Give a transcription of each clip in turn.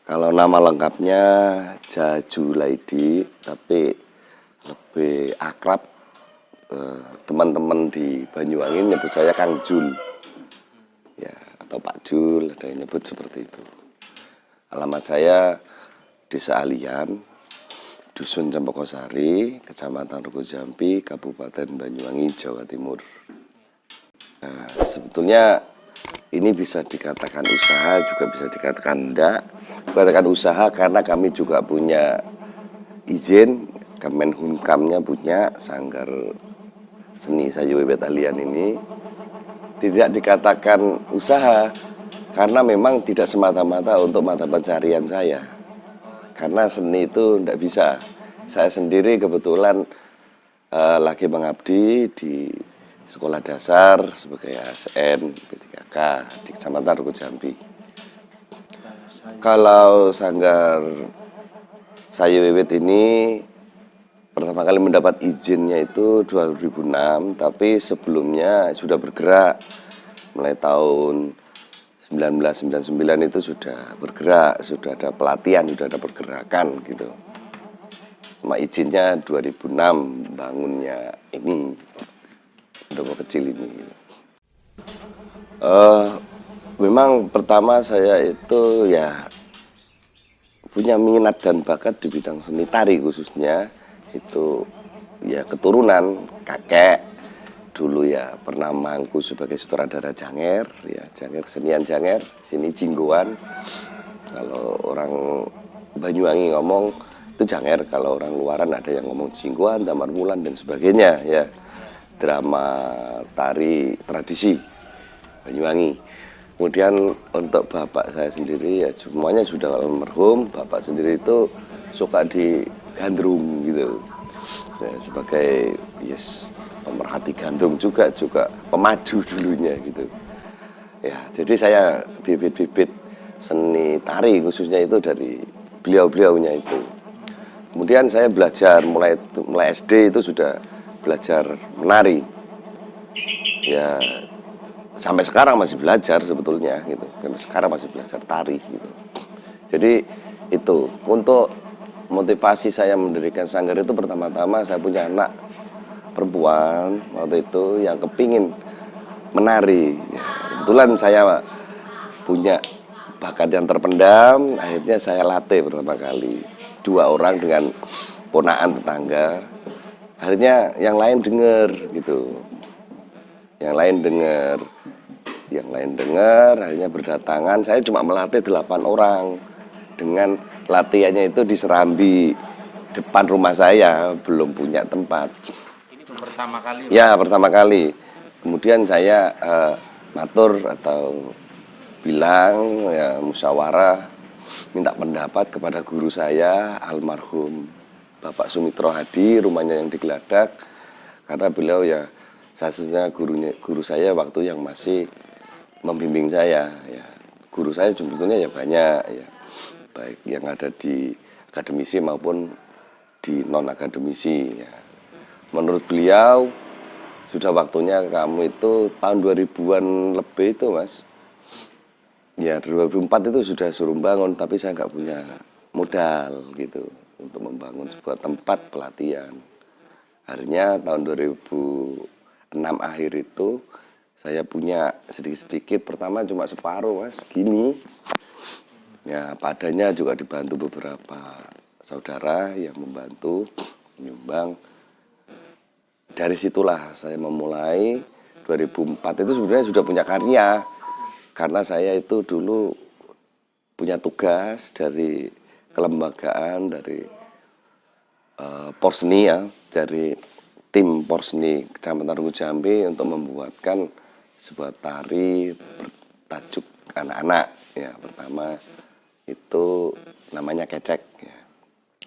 Kalau nama lengkapnya Jajulaidi, tapi lebih akrab teman-teman di Banyuwangi nyebut saya Kang Jul, ya, atau Pak Jul, ada yang nyebut seperti itu. Alamat saya Desa Alian, Dusun Cempokosari, Kecamatan Rukujampi, Kabupaten Banyuwangi, Jawa Timur. Nah, sebetulnya ini bisa dikatakan usaha, juga bisa dikatakan enggak. Dikatakan usaha karena kami juga punya izin, Kemenhumkamnya punya Sanggar Seni Sayu Wiwit Alian ini. Tidak dikatakan usaha karena memang tidak semata-mata untuk mata pencarian saya. Karena seni itu tidak bisa. Saya sendiri kebetulan lagi mengabdi di sekolah dasar sebagai ASN P3K di Kecamatan Rukujampi. Kalau Sanggar Sayu Wiwit ini pertama kali mendapat izinnya itu 2006, tapi sebelumnya sudah bergerak. Mulai tahun 1999 itu sudah bergerak, sudah ada pelatihan, sudah ada pergerakan gitu. Cuma izinnya 2006 bangunnya ini, pendopo kecil ini gitu. Memang pertama saya itu ya punya minat dan bakat di bidang seni tari, khususnya itu ya keturunan kakek dulu ya pernah mangku sebagai sutradara janger, ya janger, kesenian janger sini jinggoan. Kalau orang Banyuwangi ngomong itu janger, kalau orang luaran ada yang ngomong jinggoan, damar mulan dan sebagainya, ya drama tari tradisi Banyuwangi. Kemudian untuk bapak saya sendiri ya semuanya sudah almarhum. Bapak sendiri itu suka di gandrung gitu, ya, sebagai pemerhati gandrung juga pemaju dulunya gitu. Ya, jadi saya bibit-bibit seni tari khususnya itu dari beliau-beliaunya itu. Kemudian saya belajar mulai SD itu sudah belajar menari. Ya, sampai sekarang masih belajar sebetulnya gitu. Sampai sekarang masih belajar tari gitu. Jadi itu untuk motivasi saya mendirikan sanggar itu, pertama-tama saya punya anak perempuan waktu itu yang kepingin menari. Ya, kebetulan saya punya bakat yang terpendam, akhirnya saya latih pertama kali 2 orang dengan ponakan tetangga. Akhirnya yang lain dengar gitu. Yang lain dengar, akhirnya berdatangan. Saya cuma melatih 8 orang. Dengan latihannya itu di Serambi depan rumah saya, belum punya tempat. Ini pertama kali? Ya, pertama kali. Kemudian saya matur atau bilang ya musyawarah, minta pendapat kepada guru saya almarhum Bapak Sumitro Hadi, rumahnya yang di Geladak. Karena beliau ya satunya guru saya waktu yang masih membimbing saya, ya. Guru saya sebetulnya ya banyak, ya, baik yang ada di akademisi maupun di non akademisi, ya. Menurut beliau sudah waktunya kamu itu tahun 2000-an lebih itu, Mas. Ya 2004 itu sudah suruh bangun, tapi saya nggak punya modal gitu untuk membangun sebuah tempat pelatihan. Akhirnya tahun 2006 akhir itu saya punya sedikit-sedikit, pertama cuma separuh, Mas, gini. Ya padanya juga dibantu beberapa saudara yang membantu menyumbang. Dari situlah saya memulai. 2004 itu sebenarnya sudah punya karya, karena saya itu dulu punya tugas dari kelembagaan, dari Porseni, ya, dari tim Porseni Kecamatan Rukujampi untuk membuatkan sebuah tari bertajuk anak-anak. Ya, pertama itu namanya Kecek, ya.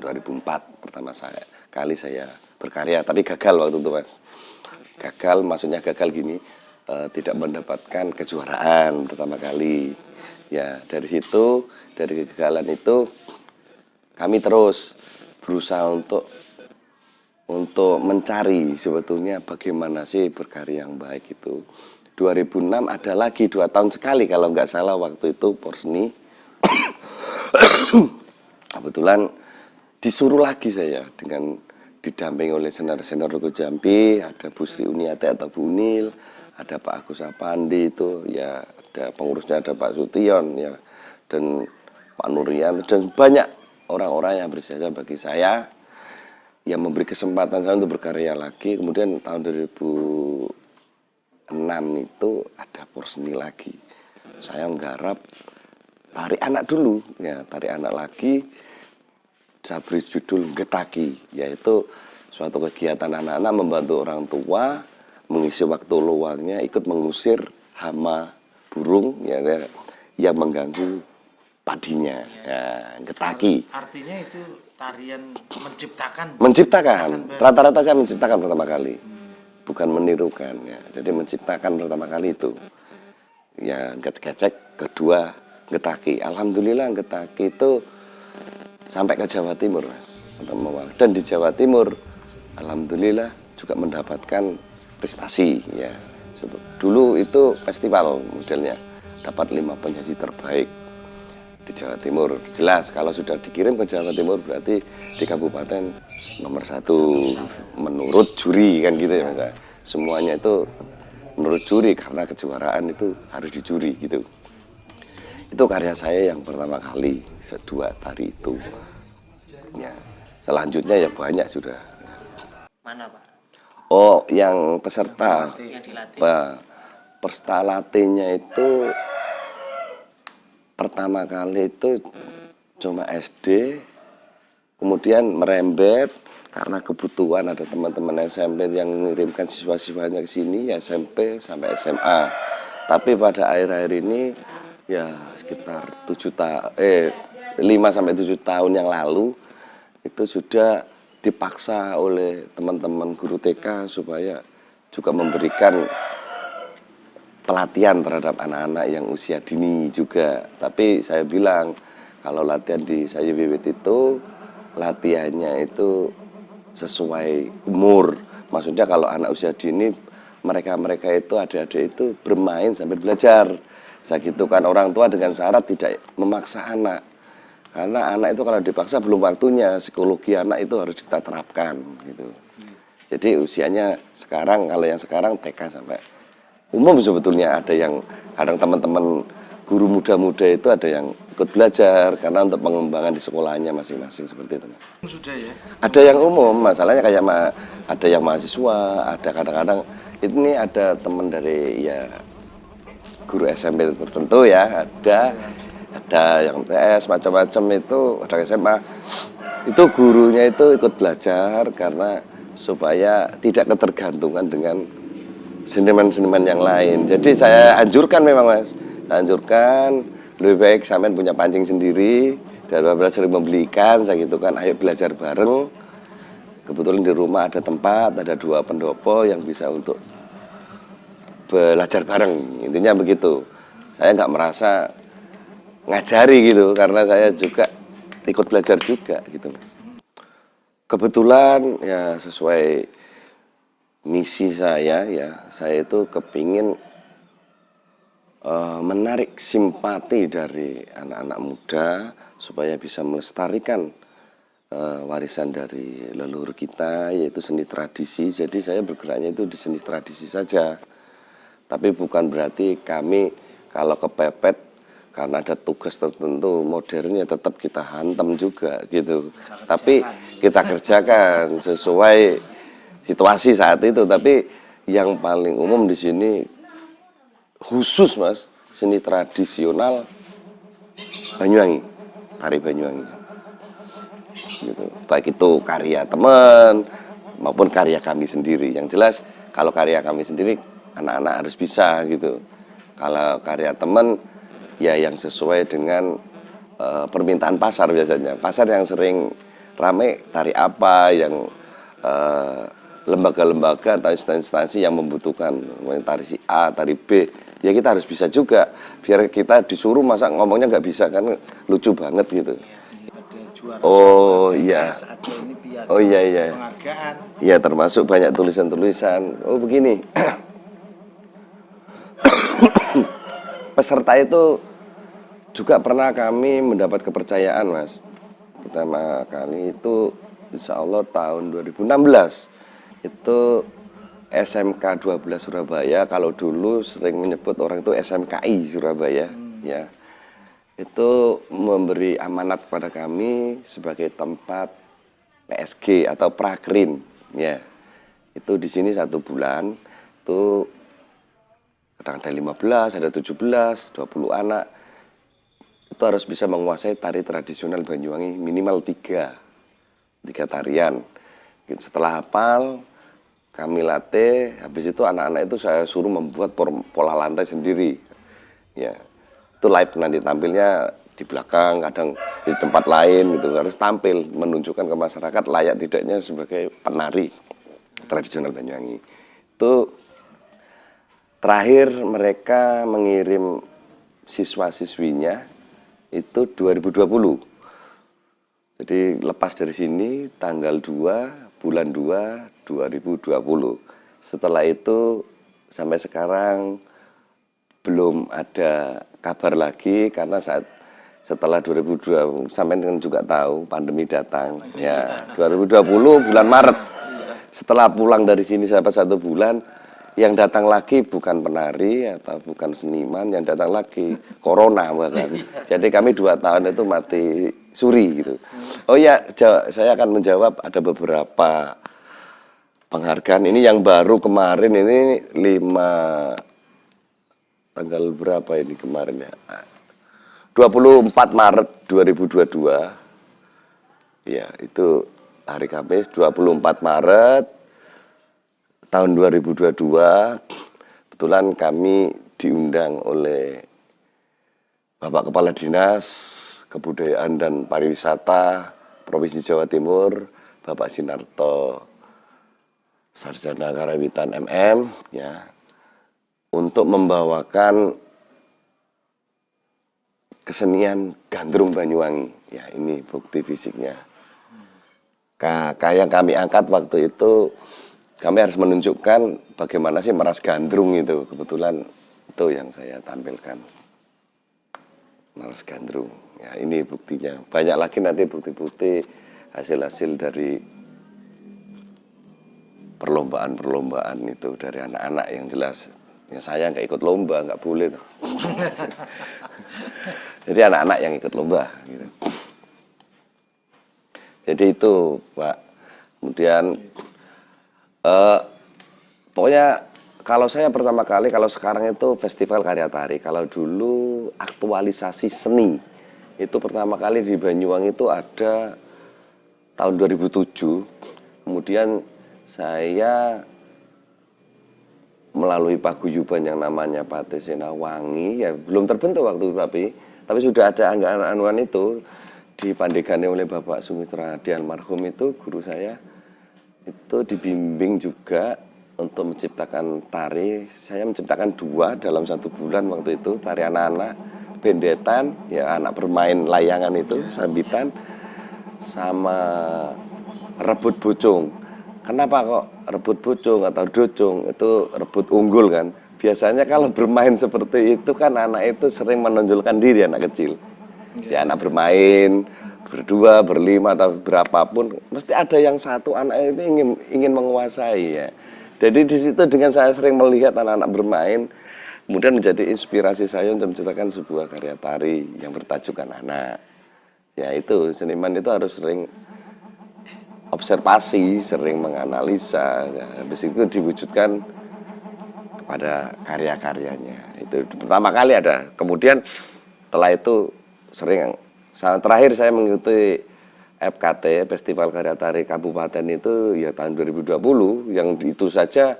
2004 pertama kali saya berkarya, tapi gagal waktu itu, Mas. Gagal, maksudnya gagal gini, tidak mendapatkan kejuaraan pertama kali. Ya, dari situ, dari kegagalan itu kami terus berusaha untuk mencari sebetulnya bagaimana sih berkarya yang baik itu. 2006 ada lagi 2 tahun sekali kalau nggak salah waktu itu Porseni Kebetulan disuruh lagi saya dengan didampingi oleh senior-senior Regu Jambi, ada Bu Sri Uniate atau Bu Unil, ada Pak Agus Apandi itu, ya ada pengurusnya ada Pak Sution ya, dan Pak Nurian dan banyak orang-orang yang berjasa bagi saya yang memberi kesempatan saya untuk berkarya lagi. Kemudian tahun 2006 itu ada Porseni lagi. Saya nggarap tarik anak dulu, ya tarik anak lagi. Saya beri judul Getaki, yaitu suatu kegiatan anak-anak membantu orang tua mengisi waktu luangnya ikut mengusir hama burung ya, yang mengganggu padinya. Ya, Getaki. Artinya itu tarian menciptakan. Menciptakan. Rata-rata saya menciptakan pertama kali, bukan menirukan ya. Jadi menciptakan pertama kali itu. Ya, Gecek, kedua Getaki. Alhamdulillah Getaki itu sampai ke Jawa Timur, Mas, sampai mewakili. Dan di Jawa Timur, alhamdulillah juga mendapatkan prestasi ya. Dulu itu festival modelnya, dapat 5 penyaji terbaik di Jawa Timur. Jelas kalau sudah dikirim ke Jawa Timur berarti di kabupaten nomor 1 menurut juri kan gitu ya, Mas. Semuanya itu menurut juri karena kejuaraan itu harus dijuri gitu. Itu karya saya yang pertama kali, kedua tari itu. Ya, selanjutnya ya banyak sudah. Mana Pak? Oh, yang peserta. Yang dilatih? Peserta latihnya itu pertama kali itu cuma SD, kemudian merembet karena kebutuhan ada teman-teman SMP yang mengirimkan siswa-siswanya ke sini, ya SMP sampai SMA. Tapi pada akhir-akhir ini ya sekitar 5 sampai 7 tahun yang lalu itu sudah dipaksa oleh teman-teman guru TK supaya juga memberikan pelatihan terhadap anak-anak yang usia dini juga. Tapi saya bilang kalau latihan di Sayu Wiwit itu latihannya itu sesuai umur. Maksudnya kalau anak usia dini mereka itu adik-adik itu bermain sambil belajar. Saya gitu kan, orang tua dengan syarat tidak memaksa anak. Karena anak itu kalau dipaksa belum waktunya, psikologi anak itu harus kita terapkan gitu. Jadi usianya sekarang, kalau yang sekarang TK sampai umum sebetulnya, ada yang kadang teman-teman guru muda-muda itu ada yang ikut belajar karena untuk pengembangan di sekolahnya masing-masing seperti itu, Mas. Sudah ya. Ada yang umum, masalahnya kayak ada yang mahasiswa, ada kadang-kadang ini ada teman dari ya guru SMP tertentu ya, ada yang TS macam-macam itu, ada SMA. Itu gurunya itu ikut belajar karena supaya tidak ketergantungan dengan seniman-seniman yang lain. Jadi saya anjurkan memang, Mas. Saya anjurkan lebih baik sampean punya pancing sendiri daripada sering membelikan, saya gitu kan. Ayo belajar bareng. Kebetulan di rumah ada tempat, ada 2 pendopo yang bisa untuk belajar bareng, intinya begitu. Saya nggak merasa ngajari gitu, karena saya juga ikut belajar juga gitu, Mas. Kebetulan ya sesuai misi saya ya, saya itu kepingin menarik simpati dari anak-anak muda supaya bisa melestarikan warisan dari leluhur kita, yaitu seni tradisi. Jadi saya bergeraknya itu di seni tradisi saja. Tapi bukan berarti kami kalau kepepet karena ada tugas tertentu modernnya tetap kita hantam juga gitu. Tapi kita kerjakan sesuai situasi saat itu. Tapi yang paling umum di sini khusus, Mas, seni tradisional Banyuwangi, tari Banyuwangi. Gitu. Baik itu karya teman maupun karya kami sendiri. Yang jelas kalau karya kami sendiri anak-anak harus bisa gitu. Kalau karya teman ya yang sesuai dengan permintaan pasar biasanya. Pasar yang sering rame tari apa yang lembaga-lembaga atau instansi yang membutuhkan tari si A, tari B, ya kita harus bisa juga. Biar kita disuruh masa ngomongnya nggak bisa kan lucu banget gitu. Ada juara. Oh iya. Ada ini piagam. Oh iya iya. Penghargaan. Iya, termasuk banyak tulisan-tulisan. Oh begini. Peserta itu juga pernah kami mendapat kepercayaan, Mas. Pertama kali itu insya Allah tahun 2016 itu SMK 12 Surabaya. Kalau dulu sering menyebut orang itu SMKI Surabaya, ya. Itu memberi amanat kepada kami sebagai tempat PSG atau prakrin, ya. Itu di sini 1 bulan, itu kadang ada 15, ada 17, 20 anak. Itu harus bisa menguasai tari tradisional Banyuwangi minimal 3 tarian. Setelah hafal, kami latih, habis itu anak-anak itu saya suruh membuat pola lantai sendiri. Ya, itu live nanti tampilnya di belakang, kadang di tempat lain gitu, harus tampil menunjukkan ke masyarakat layak tidaknya sebagai penari tradisional Banyuwangi. Itu terakhir mereka mengirim siswa-siswinya itu 2020. Jadi lepas dari sini tanggal 2 bulan 2 2020. Setelah itu sampai sekarang belum ada kabar lagi karena setelah 2020 sampai kan juga tahu pandemi datang. Ya, 2020 bulan Maret. Setelah pulang dari sini sampai 1 bulan, yang datang lagi bukan penari atau bukan seniman, yang datang lagi corona bahkan. Jadi kami 2 tahun itu mati suri gitu. Oh ya, saya akan menjawab ada beberapa penghargaan. Ini yang baru kemarin ini 5 tanggal berapa ini kemarin ya? 24 Maret 2022. Ya, itu hari Kamis 24 Maret tahun 2022. Kebetulan kami diundang oleh Bapak Kepala Dinas Kebudayaan dan Pariwisata Provinsi Jawa Timur, Bapak Sinarto Sarjana Karawitan MM, ya, untuk membawakan kesenian Gandrung Banyuwangi. Ya, ini bukti fisiknya. Kayak kami angkat waktu itu, kami harus menunjukkan bagaimana sih meras gandrung itu. Kebetulan itu yang saya tampilkan. Meras gandrung. Ya, ini buktinya. Banyak lagi nanti bukti-bukti hasil-hasil dari perlombaan-perlombaan itu dari anak-anak yang jelas. Ya, saya nggak ikut lomba, nggak boleh tuh. Jadi anak-anak yang ikut lomba gitu. Jadi itu, Pak. Kemudian pokoknya kalau saya pertama kali, kalau sekarang itu festival karya tari. Kalau dulu aktualisasi seni itu pertama kali di Banyuwangi itu ada tahun 2007. Kemudian saya melalui paguyuban yang namanya Patesena Wangi, ya belum terbentuk waktu itu, tapi sudah ada anggaran itu dipandegani oleh Bapak Sumitra Hadi almarhum itu, guru saya itu dibimbing juga untuk menciptakan tari. Saya menciptakan 2 dalam 1 bulan waktu itu, tari anak-anak, bendetan, ya anak bermain layangan itu, sambitan, sama rebut bocong. Kenapa kok rebut bocong atau docong? Itu rebut unggul kan. Biasanya kalau bermain seperti itu kan anak itu sering menonjolkan diri, anak kecil. Ya anak bermain berdua, berlima atau berapapun, mesti ada yang satu anak ini ingin menguasai ya. Jadi di situ dengan saya sering melihat anak-anak bermain, kemudian menjadi inspirasi saya untuk menciptakan sebuah karya tari yang bertajuk anak-anak. Ya itu seniman itu harus sering observasi, sering menganalisa, ya, habis itu diwujudkan kepada karya-karyanya. Itu pertama kali ada. Kemudian setelah itu sering, terakhir saya mengikuti FKT Festival Karya Tari Kabupaten itu ya tahun 2020, yang itu saja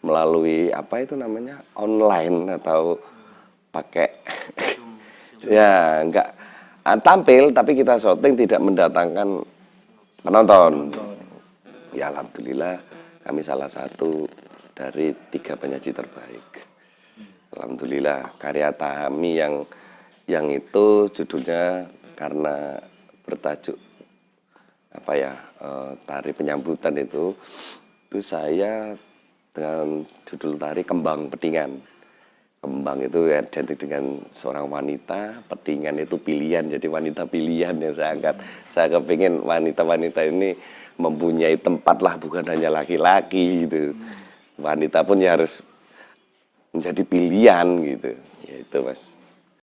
melalui apa itu namanya online atau pakai ya enggak tampil tapi kita syuting, tidak mendatangkan penonton. Ya alhamdulillah kami salah satu dari 3 penyaji terbaik. Alhamdulillah karya kami yang itu judulnya karena bertajuk apa ya, tari penyambutan itu saya dengan judul tari Kembang Pedingan. kembang itu identik dengan seorang wanita, pedingan itu pilihan, jadi wanita pilihan yang saya angkat. Saya kepingin wanita-wanita ini mempunyai tempat lah, bukan hanya laki-laki gitu. Wanita pun ya harus menjadi pilihan gitu, ya itu Mas.